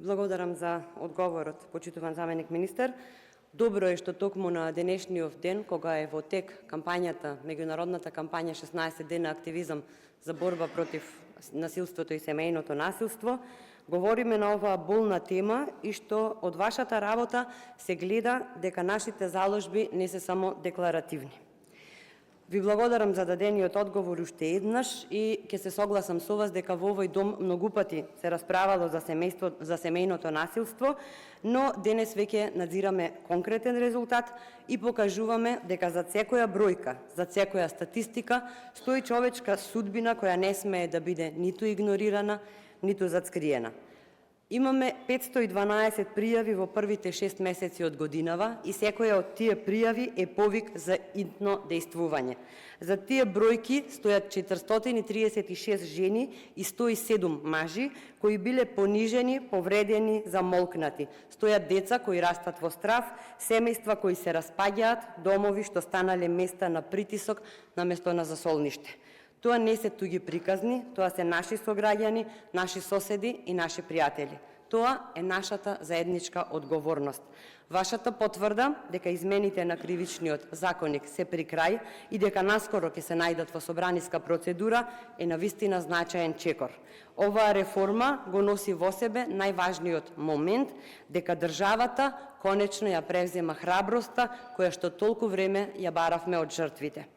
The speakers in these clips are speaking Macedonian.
Благодарам за одговорот, почитуван заменик министер. Добро е што токму на денешниот ден, кога е во тек кампањата, меѓународната кампања 16 дена активизам за борба против насилството и семејното насилство, говориме на оваа болна тема и што од вашата работа се гледа дека нашите заложби не се само декларативни. Ви благодарам за дадениот одговор уште еднаш и ќе се согласам со вас дека во овој дом многу пати се расправало за семејното насилство, но денес веќе надзираме конкретен резултат и покажуваме дека за секоја бројка, за секоја статистика стои човечка судбина која не смее да биде ниту игнорирана, ниту зацкриена. Имаме 512 пријави во првите 6 месеци од годинава и секоја од тие пријави е повик за итно дејствување. За тие бројки стојат 436 жени и 107 мажи кои биле понижени, повредени, замолкнати. Стојат деца кои растат во страв, семејства кои се распаѓаат, домови што станале места на притисок наместо на засолниште. Тоа не се туги приказни, тоа се наши сограѓани, наши соседи и наши пријатели. Тоа е нашата заедничка одговорност. Вашата потврда дека измените на кривичниот законник се при крај и дека наскоро ќе се најдат во собраниска процедура е навистина значаен чекор. Оваа реформа го носи во себе најважниот момент дека државата конечно ја превзема храброста која што толку време ја баравме од жртвите.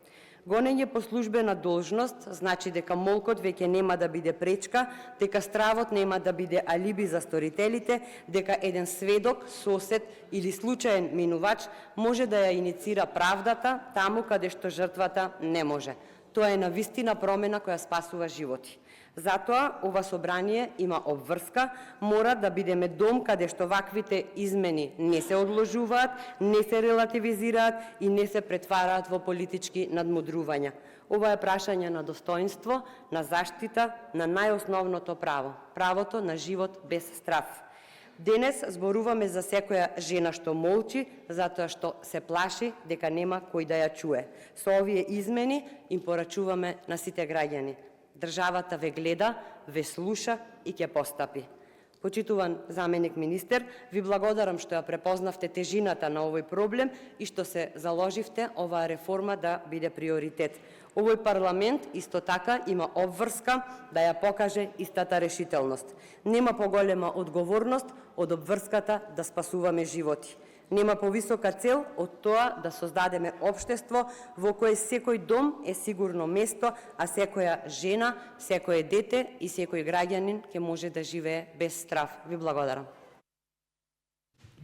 Гонење по службена должност значи дека молкот веќе нема да биде пречка, дека стравот нема да биде алиби за сторителите, дека еден сведок, сосед или случаен минувач може да ја иницира правдата таму каде што жртвата не може. Тоа е навистина промена која спасува животи. Затоа ова собрание има обврска, мора да бидеме дом каде што ваквите измени не се одложуваат, не се релативизираат и не се претвараат во политички надмудрувања. Ова е прашање на достоинство, на заштита, на најосновното право, правото на живот без страв. Денес зборуваме за секоја жена што молчи, затоа што се плаши дека нема кој да ја чуе. Со овие измени им порачуваме на сите граѓани. Државата ве гледа, ве слуша и ќе постапи. Почитуван заменик министер, ви благодарам што ја препознавте тежината на овој проблем и што се заложивте оваа реформа да биде приоритет. Овој парламент исто така има обврска да ја покаже истата решителност. Нема поголема одговорност од обврската да спасуваме животи. Нема повисока цел од тоа да создадеме општество во кое секој дом е сигурно место, а секоја жена, секое дете и секој граѓанин ќе може да живее без страв. Ви благодарам.